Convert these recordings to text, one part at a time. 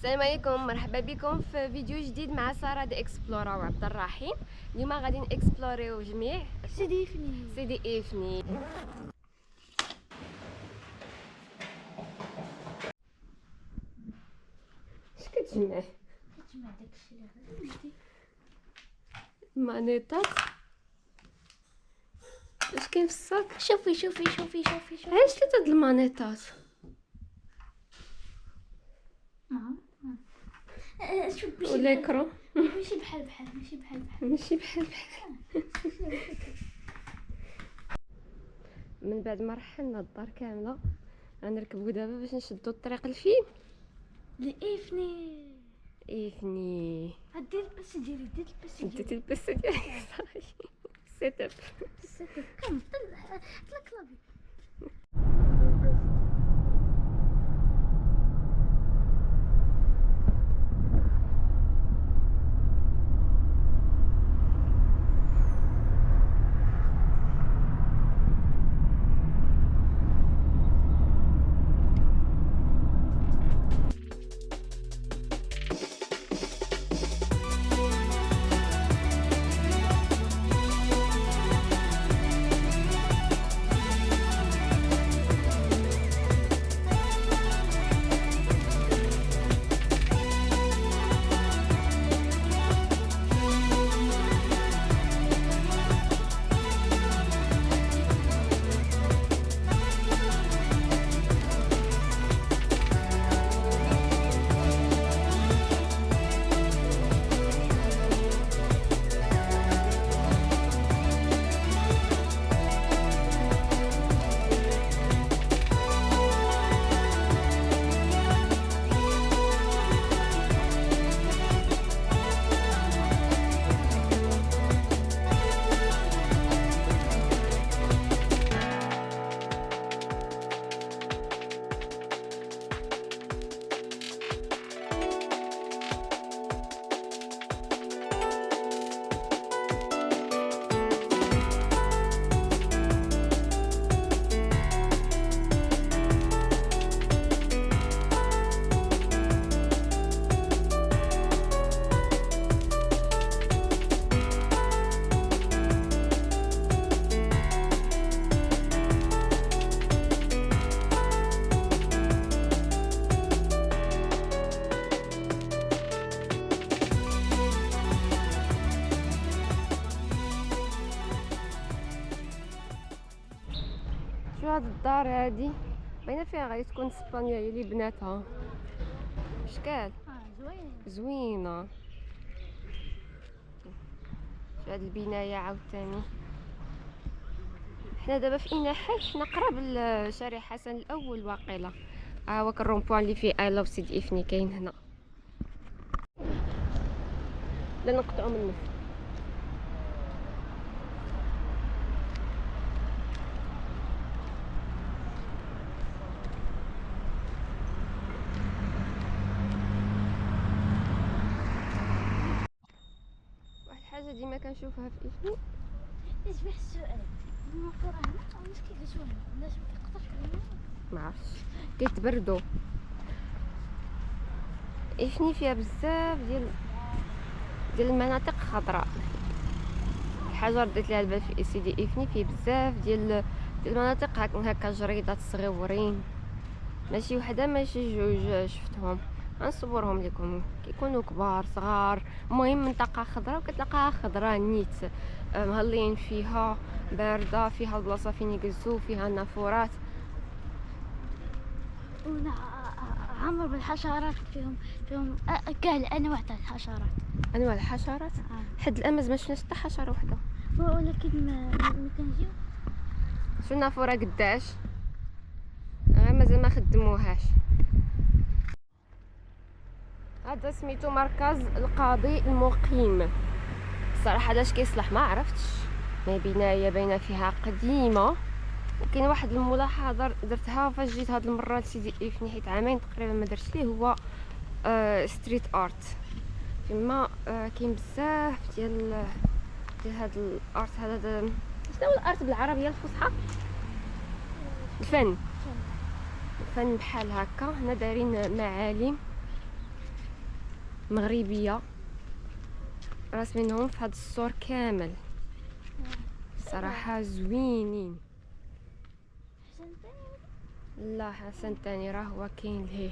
السلام عليكم، مرحبا بكم في فيديو جديد مع ساره دي اكسبلورا وعبد الرحيم. اليوم غادي نكسبلوريو جميع سيدي افني. اش كتجمع داكشي اللي غادي مانيطات؟ اش كاين في الصاك؟ شوفي علاش ثلاثه د المانيطات؟ شوفي وليكرو ماشي بحال ماشي بحال من بعد ما رحلنا الدار كامله غنركبو دابا باش نشدو الطريق لفين؟ لافني افني. دير الباس ديالي ديتي البس ديالك صافي. سيت اب كم طلع كلابي. شو هاد الدار هادي باينه فيها غادي تكون اسبانيا هي اللي بناتها. شكال زوينه. شو هاد البنايه عاوتاني. حنا دابا في اين حي؟ حنا قراب لشارع حسن الاول واقيلا. هو الرومبوان اللي فيه اي لاف سيدي افني كاين هنا. لا نقطعو من النص. حاجه ديما كنشوفها في افني. اش بيه السؤال المقرة هنا علاش كيجلسوا هنا؟ الناس ما كيقدرش ما عرفتش كيتبردوا. افني فيها بزاف ديال المناطق خضراء. الحاجه رديت ليها البال في سيدي افني فيه بزاف ديال المناطق هكا جريدات صغيورين، ماشي وحده ماشي جوج شفتهم. غنصورهم لكم كيكونوا كبار صغار. المهم منطقه خضراء وكتلقاها خضراء نيت مهلين فيها بارده، فيها البلاصه فين يجلسوا، فيها النافورات عمر بالحشرات فيهم كاع الانواع تاع الحشرات. انواع الحشرات حد الان ما شفناش حتى حشره وحده، ولكن ما كنجيو. شو النافوره قداش مازال ما خدموهاش. هذا سميتو مركز القاضي المقيم. الصراحه علاش كيصلح ما عرفتش، ما بنايه باينه فيها قديمه. وكاين واحد الملاحظه درتها فاش جيت هاد المره لسيدي افني، حيت عامين تقريبا ما درتش ليه، هو ستريت ارت. فيما كاين بزاف ديال هاد الارت. هذا شنو هو الارت بالعربيه الفصحى؟ الفن بحال هكا. هنا دايرين معالم مغربيه راسمينهم في هذا السور كامل. صراحه زوينين. لا حسن تاني راه هو كاين لهيه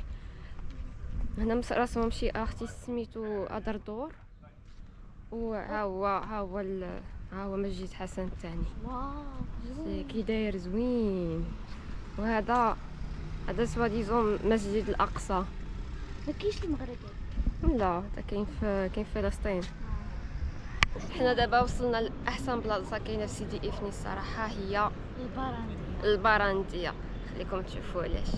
هنا راسمهم شي ارتيست سميتو ادردور، ها هو مسجد حسن الثاني. واو كي داير زوين. وهذا سوا ديزون مسجد الاقصى. ما كاينش المغرب. لا هذا كاين في فلسطين. حنا دابا وصلنا لاحسن بلاصه كاينه في سيدي افني الصراحه، هي البرانديه. خليكم تشوفوا علاش.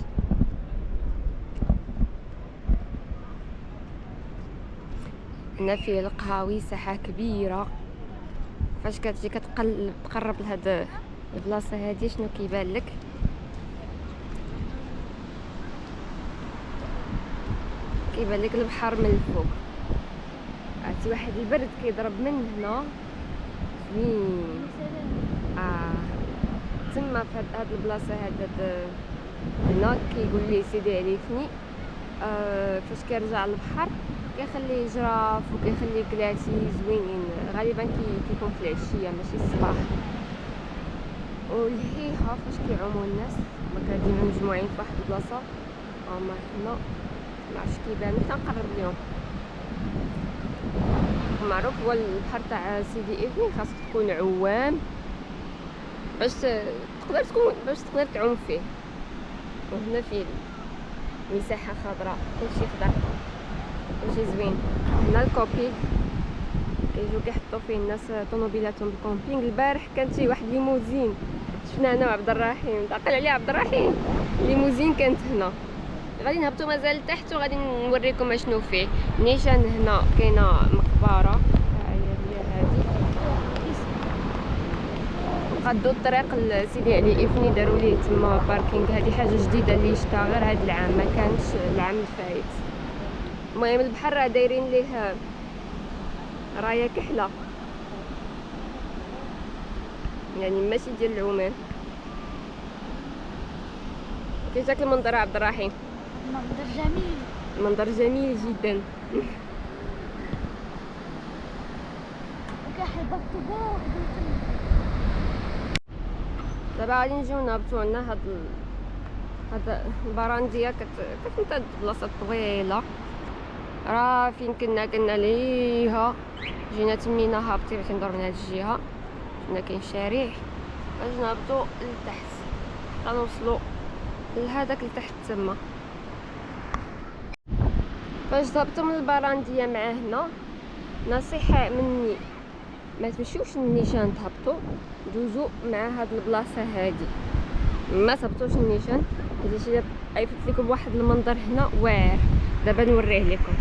هنا فيه القهاوي، ساحه كبيره. فاش كتجي تقرب لهاد البلاصه هادي شنو كيبان لك؟ كيبان لك البحر من الفوق. عرفتي واحد البرد كيضرب من هنا زوين. تما في هاد البلاصه هنا كيقول لي سيدي علي فني فاش كيرجع للبحر كيخليه جراف وكيخليه كلاتي زوينين. غالبا كيكون في العشيه ماشي الصباح. ولهيها فاش كيعوموا الناس ما ديما مجموعين في واحد البلاصه. هما هنا ما عرفتش كيبان، كنقرب ليهم. معروف هو البحر تاع سيدي افني خاصك تكون عوام باش تقدر تعوم فيه. وهنا فيه مساحه خضراء، كلشي خضر، كلشي زوين. هنا الكوبينغ كيجيو كيحطوا فيه الناس طوموبيلاتهم بالكومبينغ. البارح كانت شي واحد ليموزين شفنا انا وعبد الرحيم، تعقل عليه عبد الرحيم. ليموزين كانت هنا. غادي نهبطوا مازال لتحت وغادي نوريكم اشنو فيه. نيشان هنا كاينه مقبره هي هذه. قادوا الطريق لسيدي علي افني داروا ليه تما باركينغ. هذه حاجه جديده اللي شتا غير هذا العام، ما كانش العام الفايت. المهم البحر راه دايرين ليه رايه كحله، يعني ماشي ديال العومان. كيف جاك المنظر عبد الرحيم؟ منظر جميل، منظر جميل جدا. وكيحبط بوحدو. دابا غادي نجيو نهبطو لنا هاد البرانديه. كتمتد بلاصه طويله. راه فين كنا ليها جينا تمينا هابطين باش ندور من هاد الجهه. هنا كاين شارع باش نهبطو لتحت حتى نوصلو لهداك لتحت تما. باش تهبطوا من البرانديه مع هنا نصيحه مني ما تمشيوش النيشان تهبطوا، دوزو مع هاد البلاصه هادي. ما تهبطوش النيشان حيت عيفت لكم واحد المنظر هنا واعر. دابا نوريه لكم.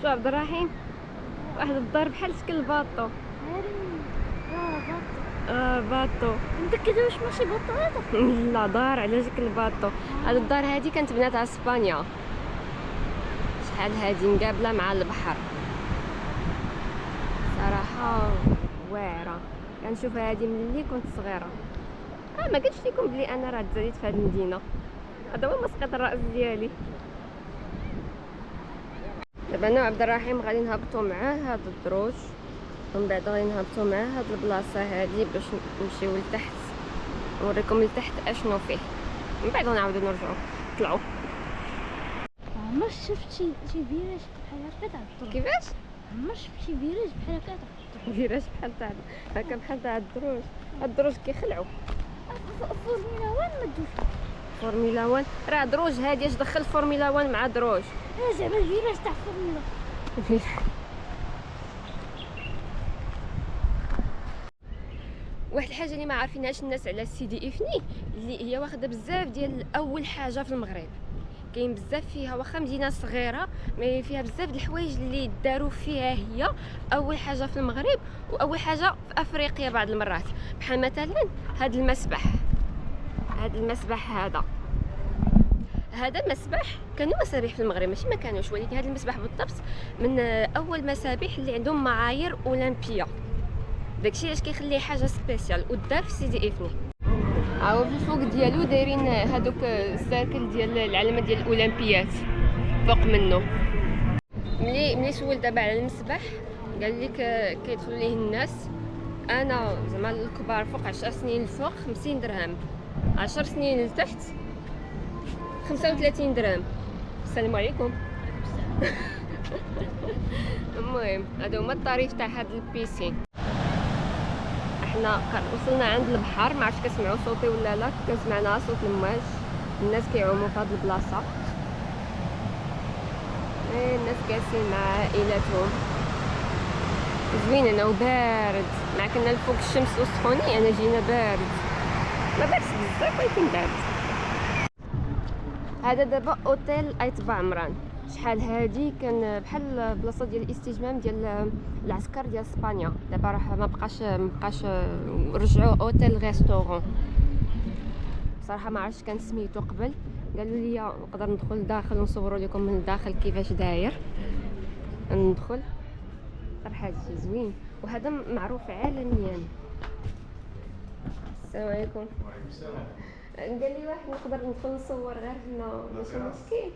شو عبد الرحيم واحد الدار بحال شكل الباطو. باطو. متأكدة واش ماشي بطل هذا؟ لا دار على شكل الباطو. هاد الدار هادي كانت بنات على اسبانيا. شحال هادي مقابله مع البحر. صراحه واعره. كنشوف هادي ملي كنت صغيره. ما قلتش لكم بلي انا راه تزاديت في هاد المدينه. هذا هو مسقط الراس ديالي. دابا انا وعبد الرحيم غادي نهبطوا مع هاد الدروج، ومن بعد غادي نهبطوا مع هاد البلاصه هادي باش نمشيو لتحت نوريكم لتحت اشنو فيه. من بعد غنعاودو نرجعوا نطلعوا. عمرك شفت شي فيراج بحال هكا تاع الدروج؟ كيفاش عمرك شفت شي فيراج بحال هكا تاع الدروج؟ فيراج بحال تاع هكا بحال تاع الدروج؟ الدروج كيخلعوا. فورمولا 1 ما دوش. فورمولا 1 راه دروج هادي. اش دخل فورمولا 1 مع دروج؟ زعما الفيراج تاع فورمولا. واحد الحاجه اللي ما عارفينهاش الناس على سيدي افني اللي هي واخده بزاف ديال اول حاجه في المغرب. كاين بزاف فيها، واخا مدينه صغيره مي فيها بزاف د الحوايج اللي داروا فيها هي اول حاجه في المغرب واول حاجه في افريقيا بعض المرات. بحال مثلا هذا المسبح. هذا هذا مسبح، كانوا مسابح في المغرب ماشي ما كانوش، ولكن هذا المسبح بالضبط من اول مسابح اللي عندهم معايير اولمبيه. داكشي علاش كيخليه حاجه سبيسيال ودار في سيدي افني. هاو في الفوق ديالو دايرين هادوك السيركل ديال العلامه ديال الاولمبيات فوق منه. ملي سولت دابا على المسبح قال لك كيدخلوا ليه الناس، انا زعما الكبار فوق 10 سنين الفوق 50 درهم، 10 سنين لتحت 35 درهم. السلام عليكم. المهم هادو هما الطريف تاع هاد البيسين. احنا وصلنا عند البحر، ما عرفتش كتسمعوا صوتي ولا لا، كنسمعنا صوت المواج، الناس كيعوموا في هاد البلاصه، الناس جالسين مع عائلاتهم، زوين هنا وبارد، مع كنا الفوق الشمس وسخوني، انا جينا بارد، ما باردش بزاف ولكن بارد. هذا دابا اوتيل ايتبا عمران، شحال هادي كان بحال بلاصه ديال الاستجمام ديال العسكر ديال اسبانيا، دابا راه ما بقاش رجعوا اوتيل ريستورون. بصراحه ما عرفتش كان سميتو قبل، قالوا لي نقدر ندخل لداخل ونصوروا لكم من الداخل كيفاش داير. ندخل صراحه هادشي زوين، وهذا معروف عالميا. السلام عليكم. وعليكم السلام. قال لي واحد نقدر ندخل نصور غير هنا ماشي مشكل،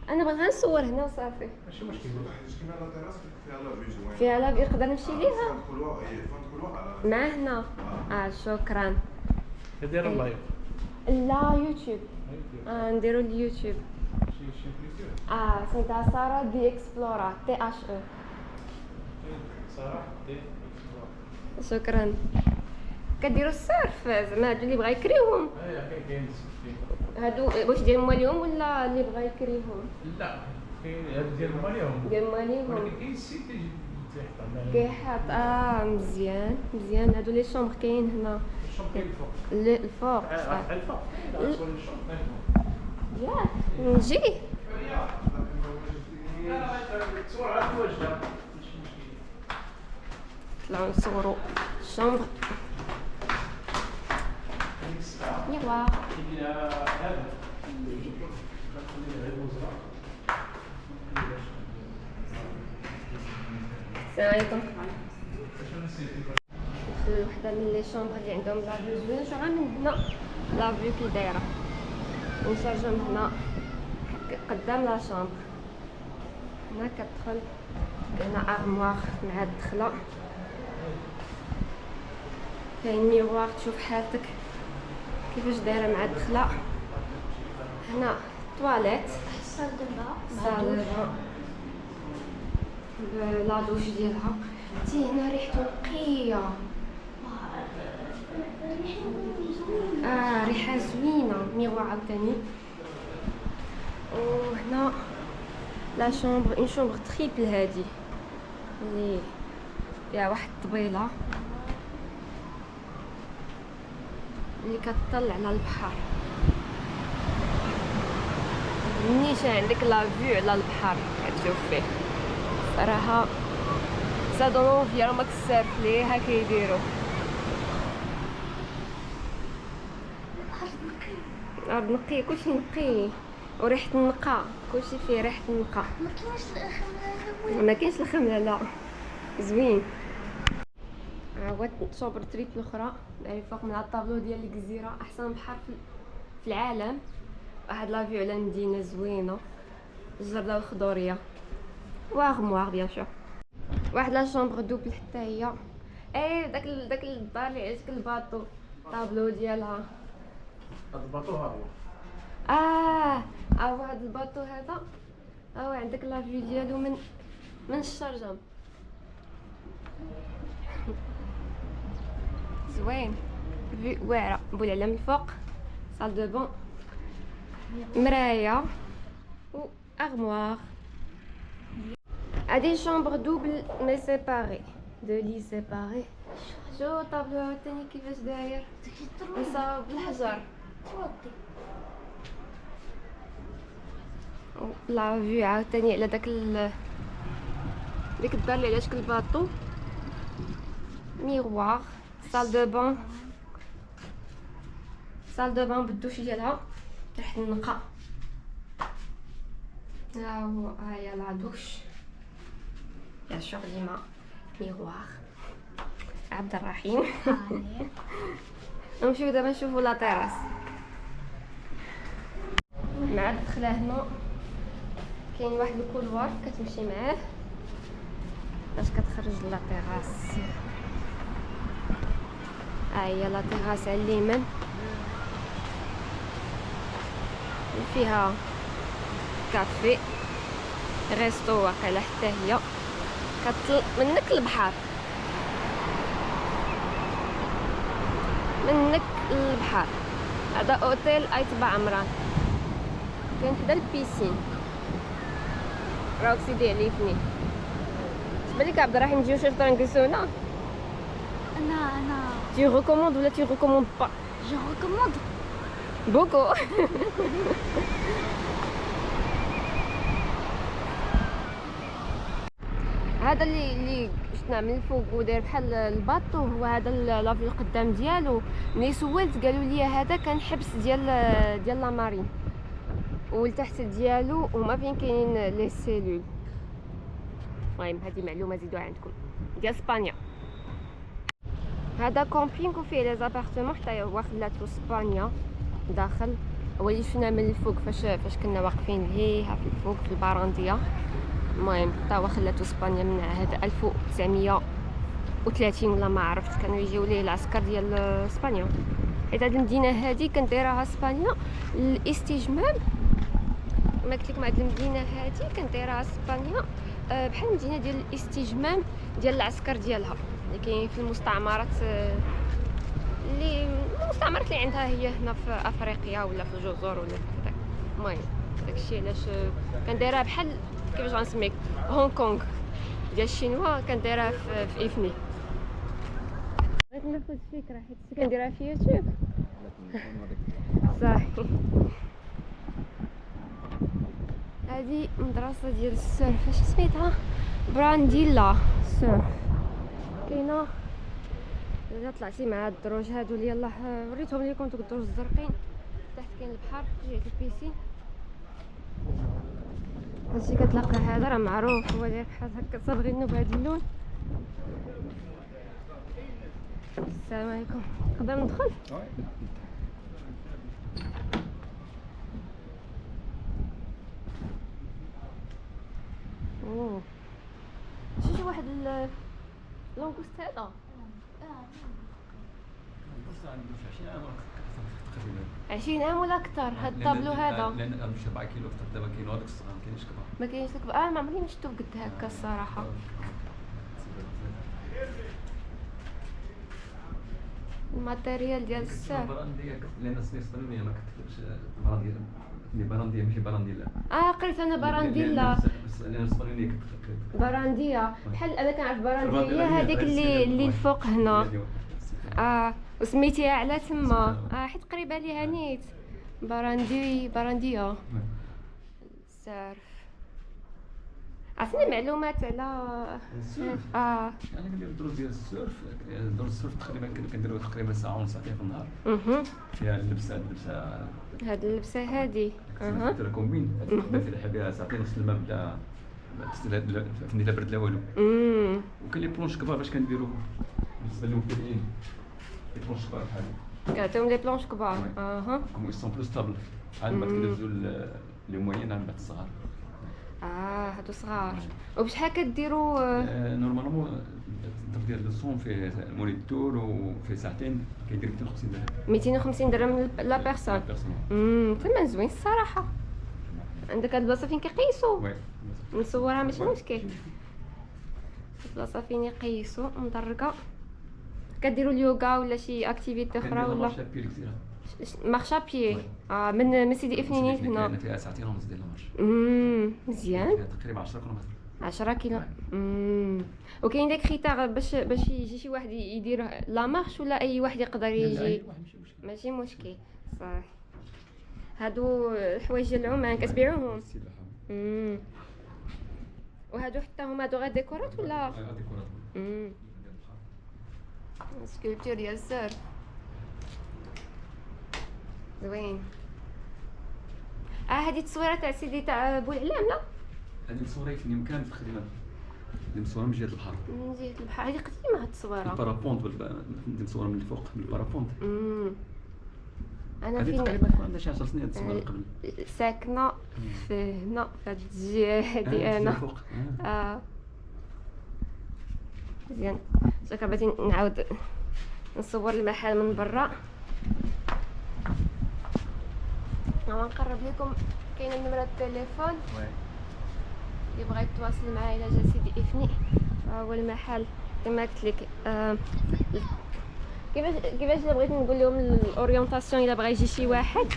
انا بغيت غير نصور هنا وصافي. ماشي مشكل، كاين لا تيراس فيها لا فيو زوين. فيها لا نقدر نمشي ليها ندخلوها مع هنا. شكرا. كدير اللايف. لا يوتيوب. نديرو اليوتيوب. سميتها سارة دي اكسبلورا THE. سارة دي اكسبلورا. شكرا. كديروا الصرف زعما هادو اللي بغا يكريوهم؟ كاين هادو واش ديال مواليهم ولا اللي بغا يكريوهم؟ لا كاين هادو ديال مواليهم. ديال مواليهم. ولكن كاين السيت اللي كيحط. مزيان مزيان. هادو لي شومبر كاين هنا. الشومبر كاين الفوق. الفوق. الفوق. ياك نجي. تصور على الواجهه. نطلعو نصورو الشومبر. يوا السلام عليكم. وحده من لي شومبر اللي عندهم لا فيو زوين، شوف من هنا لا فيو كي دايره، ونشارجو من هنا قدام لا شومبر. هنا كتدخل هنا ارموار مع الدخله، كاين ميوار تشوف حالتك كيفاش دايره مع الدخله. هنا طواليت صال دابا صال لا دوش ديالها. تي هنا ريحته نقيه، ريحه زوينه. ميوار عاوتاني. وهنا لا شومبر، اون شومبر تريبل هادي اللي فيها واحد الطبيله اللي كتطلع على البحر. منيشان عندك لا فيو على البحر كتشوف فيه صراحه سادونو فيا ماك السيرف لي ها كيديروا. الارض نقيه، كلشي نقي وريحه النقا، كلشي فيه ريحه النقا. ما كاينش الخمره. ما كاينش الخمله لا. زوين. عاود شومبر تريب الاخرى داير فوق من الطابلو ديال الجزيره، احسن بحر في العالم. واحد لا فيو على المدينه زوينه، الجرده والخضوريه وارموار بيان سور. واحد لا شومبر دوبل حتى هي. داك الدار اللي عندك الباطو، الطابلو ديالها. هاد الباطو ها هو. هاد الباطو هذا هو عندك لا فيو ديالو من الشرجم. زوين فيو واعره. نبول على من الفوق صال دو بون، مرايه و ارموار. هادي شومبر دوبل مي سيباري، دو لي سيباري. شو طابلو عاوتاني كيفاش داير مصاوب بالحجر. لا فيو عاوتاني على ديك الدار اللي على شكل باطو. ميغوار. سال دو بون، سال دو بون بالدوش ديالها ريحه النقا. ها هو هيا لا دوش يا سور ديما ميغوار عبد الرحيم. هاني نمشيو دابا نشوفو لا تيراس مع الدخله. هنا كاين واحد الكولوار كتمشي معاه باش كتخرج لا تيراس. ها هي لا تيراس على اليمين فيها كافي ريستو واقيلا حتى هي كتطل منك البحر، منك البحر. هذا اوتيل ايتبا عمران كاين حدا البيسين. راك سيدي عليفني بالك عبد الرحيم نجيو شي خطره نجلسو هنا. انا تي ريكوموند ولا تي ريكوموند با؟ جو ريكوموند. بوكو. هذا اللي شفنا من الفوق وداير بحال الباطو هو هذا لافي القدام ديالو. ملي سولت قالوا لي هذا كان حبس ديال لا مارين، والتحت ديالو هما فين كاينين لي سيلول. المهم هذه معلومه زيدوها عندكم ديال اسبانيا. هذا كومبينغ وفيه لي زابارتمون حتى هو خلاتو اسبانيا داخل. هو اللي شفنا من الفوق فاش كنا واقفين لهيها في الفوق في البارانديه. المهم حتى هو خلاتو اسبانيا من عهد 1930 ولا ما عرفت. كانوا يجيو ليه العسكر ديال اسبانيا، حيت هاد المدينه هادي كانت دايراها اسبانيا للاستجمام. كما قلت لكم هاد المدينه هادي كانت دايراها اسبانيا بحال المدينه ديال الاستجمام ديال العسكر ديالها اللي كاين في المستعمرات، المستعمرات اللي عندها هي هنا في افريقيا ولا في الجزر ولا في كذا. المهم داكشي علاش كان دايرها بحال كيفاش غنسميك هونغ كونغ ديال الشينوا كان دايرها في افني. بغيت ناخذ فكره حيت كنديرها في يوتيوب. صافي هذه مدرسه ديال السيرف. اش سميتها؟ برانديلا سيرف. كاينه الا طلعتي مع الدروج هادو اللي يلاه وريتهم لكم دوك الدروج الزرقين. تحت كاين البحر جهه البيسين. هادشي كتلقى هذا راه معروف، هو داير بحال هكا صابغينو بهذا اللون. السلام عليكم، نقدر ندخل؟ اوه شي واحد لونغوست هذا 20 عام ولا اكثر. هاد الطابلو هذا لان 7 كيلو اكثر دابا كاين هذاك الصغار ما كاينش كبار. ما كاينش الكبار. ما عمرني شفتو قد هكا الصراحه. الماتيريال ديال السيرف. لان الاسبانيه ما كتكتبش برانديل، برانديل ماشي برانديل. قريت انا برانديلا. بس لان الاسبانيه كتكتب برانديا بحال انا كنعرف برانديا هي هذيك اللي الفوق هنا. وسميتيها على تما حيت قريبه ليها نيت. برانديا سيرف. عطيني معلومات على السيرف. انا كندير الدروس ديال السيرف. دروس السيرف تقريبا كنديرو تقريبا ساعه ونص ساعتين في النهار. فيها اللبسه هاد اللبسه هادي دير كومبين تقدر تلعب بها ساعتين ونص الماء بلا فهمتي لا برد لا والو. وكاين لي بلونش كبار باش كنديرو بالنسبه للمبتدئين. لي بلونش كبار بحال كعطيهم لي بلونش كبار. كوم يسون بلو ستابل. عاد بعد كندوزو لي موين عاد بعد الصغار. هادو صغار. وبشحال كديروا؟ نورمالمون الدرب ديال الصوم فيه مونيتور وفيه ساعتين كيدير 250 درهم. 250 درهم لا بيرسون. ثمن زوين الصراحه. عندك هاد البلاصه فين كيقيسوا؟ وي نصورها ماشي مشكل. البلاصه فين يقيسوا مدرقه. كديروا اليوغا ولا شي اكتيفيتي اخرى ولا مارشا بيي؟ من سيدي افنينيت هنا فيها ساعتين ونص ديال المارش. مزيان. تقريبا 10 كيلومتر. 10 كيلو. وكاين داك خيطار باش يجي شي واحد يدير لا مارش ولا اي واحد يقدر يجي؟ ماشي مشكل. صح. هادو الحوايج ديال العمان كتبيعوهم؟ وهادو حتى هما هادو غير ديكورات ولا؟ ديكورات. سكولبتور ديال السيرف زوين. هذه التصويره تاع سيدي تاع بوالعلام لا هذه مصورة في مكان في الخدمة، هذه مصورة من جهة البحر، من جهه البحر. هذه قديمه هاد التصويره. البارابونت هذه مصورة من الفوق من البارابونت. انا هذه فين تقريبا تكون عندها شي 10 سنين هاد التصويرة قبل. ساكنه في هنا في هاد الجهه هادي انا. فوق. مزيان. شكرا. بغيت نعاود نصور المحل من برا. غنقرب لكم. كاينه نمره التليفون اللي بغى يتواصل معايا الى جا سيدي افني. هو المحل كما قلت لك. كيفاش بغيت نقول لهم الاورينتاسيون الا بغى يجي شي واحد.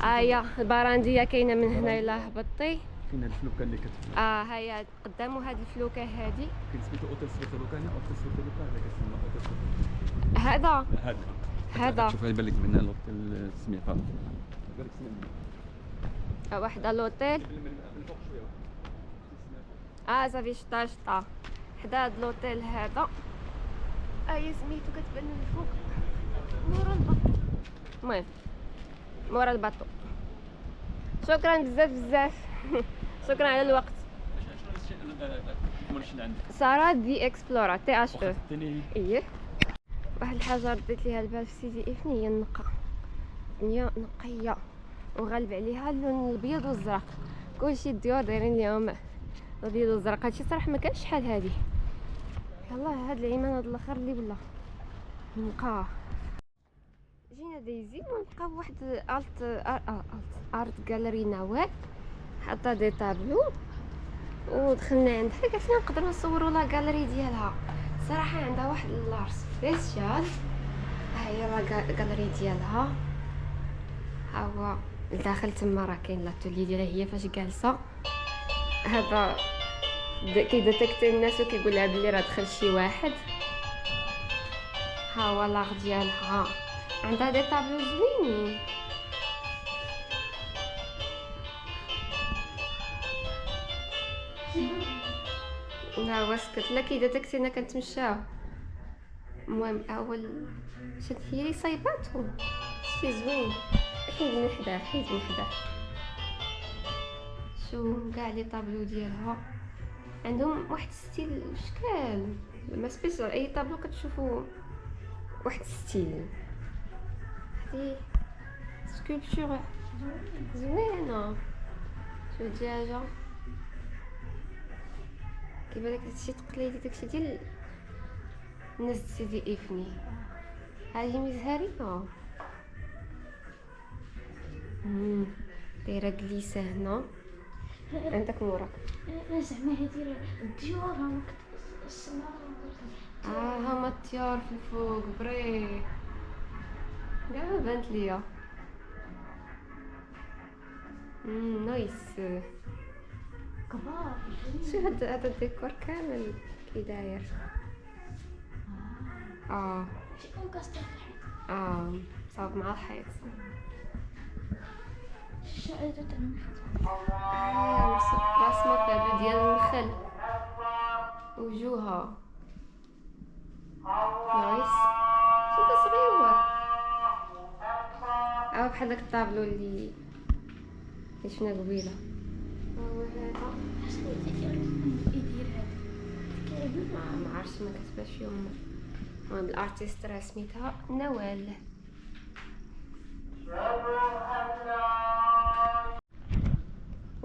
هي البرانديه كاينه من هنا الا هبطتي. كاين الفلوكه اللي كتبان. هيا قدامو هاد الفلوكه هادي. كاين سميتو اوتيل سويتولوكا، هنا اوتيل سويتولوكا هذا كيسمى اوتيل سويتولوكا. هذا شوف يبان لك من الاوتيل السميه فاضي. بالك سميه واحد لوطيل. من فوق شويه. صافي شطا حدا هاد لوطيل هذا. سميتو كتبان من الفوق مورا الباطو. المهم مورا الباطو. شكرا بزاف شكرا على الوقت. سارة دي اكسبلورا تي اش او. ايه واحد الحاجه رديت ليها البال في سيدي افني هي النقه. الدنيا نقيه وغالب عليها اللون الابيض والزرق. كلشي الديور دايرين ليهم الابيض والزرق. هادشي صراحه ما كانش شحال هادي. يلا هاد العيمان هاد الاخر اللي بالله نلقاه. جينا دايزين ونلقاو واحد ارت غاليري نوال حاطه دي طابلو ودخلنا عندها. قالت لنا نقدروا نصوروا لا غاليري ديالها. صراحه عندها واحد لار سبيسيال. ها هي لا غاليري ديالها. ها هو الداخل تما راه كاين لاتولي ديالها هي فاش جالسه. هذا كيديتيكتي الناس وكيقول لها بلي راه دخل شي واحد. ها هو لاغ ديالها. عندها دي طابلو زوينين. لا واش قلت لك كيديتيكتينا كنتمشاو. المهم اول شد هي لي صايباتو شي زوين. حيد من حدا شو كاع لي طابلو ديالها. عندهم واحد ستيل شكال ما سبيسيال. اي طابلو كتشوفوا واحد ستيل. هادي سكولبتور زوينه. شو دجاجه كيبان لك داكشي تقليدي. داكشي ديال الناس د سيدي افني. هذه مزهريه. دايره جليسه هنا. عندك موراك. زعما هادي راه الديور هما السماء. هما الطيور في الفوق فري. كاع ما بانت ليا. نايس. كبار. شو هذا الديكور كامل كي داير. شي انكاستر في الحيط. صاب مع الحيط. الشعيرة تاع النخل. رسمة فهاد ديال النخل وجوها نايس. شو صغيور. بحال داك الطابلو اللي شفنا قبيله. هذا شنو يدير هذا؟ ما عرفتش ما كتباش فيهم. المهم الارتيست راه سميتها نوال.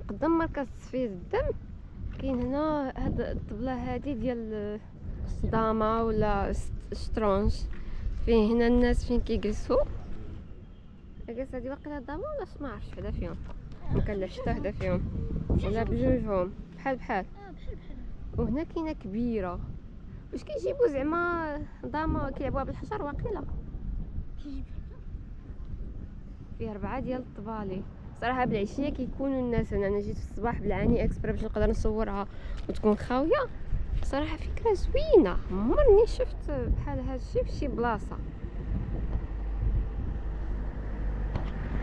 قدام مركز تصفية الدم كاين هنا هاد الطبله هادي ديال داما ولا شطرونج. فيه هنا الناس فين كيجلسوا. الجلسه هادي واقيلا داما ولا ما عرفتش حدا فيهم. ما كنلعبش حتى حدا فيهم ولا بجوجهم بحال. وهنا كاينه كبيره. واش كيجيبوا زعما داما كيلعبوها بالحجر واقيلا. فيه 4 ديال الطبالي. صراحه بالعشيه كيكونوا الناس هنا. انا جيت في الصباح بالعاني اكسبرا باش نقدر نصورها وتكون خاويه. صراحه فكره زوينه. عمرني شفت بحال هادشي في شي بلاصه.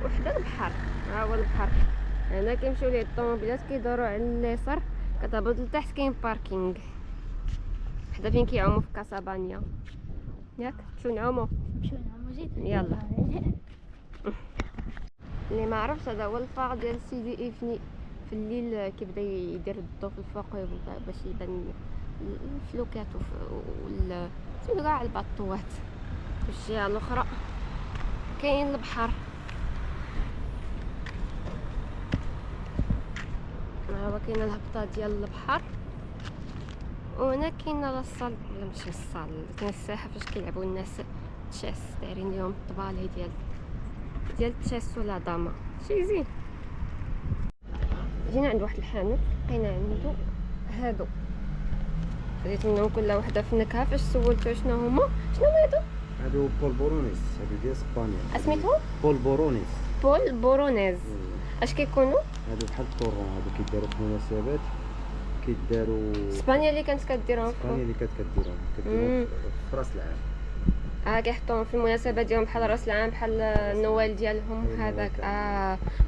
وحده البحر. ها هو البحر. هنا كيمشيو ليه الطوموبيلات كيدوروا على اليسار كتهبط لتحت. كاين باركينغ حدا فين كيعوموا في كاسابانيا. ياك نمشيو نعوموا. نمشيو نعوموا زيد. يلا. اللي ما عرفش هذا هو الفار ديال سيدي إفني. في الليل كيبدا يدير الضوء في الفوق باش يبان الفلوكات وال سميتو كاع الباطوات. والجهه الاخرى كاين البحر. ها هو كاين الهبطه ديال البحر، وهنا كاين لاصال ولا ماشي الصال، كاين الساحه فاش كيلعبوا الناس تشيس، دايرين ليهم الطبالي ديال التشيس ولا داما، شي زين. جينا عند واحد الحانوت لقينا عنده هادو، خديت منهم كل وحده في نكهه. فاش سولتو شنو هما هادو؟ هادو بولبورونيس، هادو ديال اسبانيا. اسميتهم بولبورونيس. بولبورونيز. اش كيكونوا؟ هادو بحال الطورون، هادو كيداروا في المناسبات، كيداروا اسبانيا اللي كانت كديرهم اسبانيا اللي كديرهم في راس العام. كيحطوهم في المناسبات ديالهم بحال راس العام، بحال النوال ديالهم هذاك.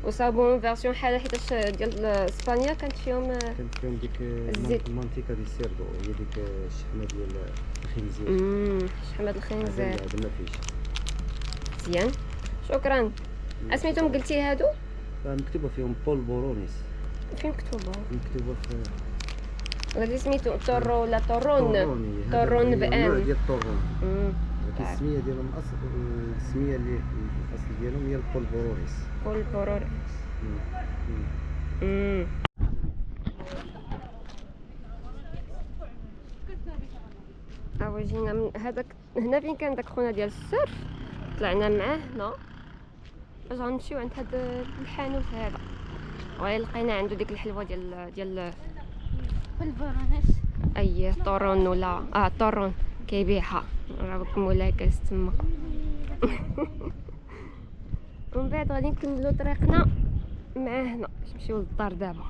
وصابون فيرسيون حاله حيتاش ديال اسبانيا كانت فيهم ديك الزيت. المانتيكا دي سيردو، هي ديك الشحمه ديال الخنزير. شحمه الخنزير. هذا ما فيش. مزيان، شكرا. اسميتهم قلتي هادو؟ مكتوبه فيهم بولبورونيس. فين مكتوبه؟ مكتوبه في غادي سميتو طورو ولا طورون طورون بان ديال الطورون. طيب. السميه ديالهم السميه اللي الاصل ديالهم هي البولبورونيس. بولبورونيس. جينا من هذاك هنا فين كان داك خونا ديال السيرف، طلعنا معاه هنا باش غنمشيو عند هاد الحانوت هذا، وغير لقينا عنده ديك الحلوه ديال بالبرونيس. اي طورون ولا طورون كيبيعها. راكم مولاي جالس تما. ومن بعد غادي نكملو طريقنا مع هنا باش نمشيو للدار دابا.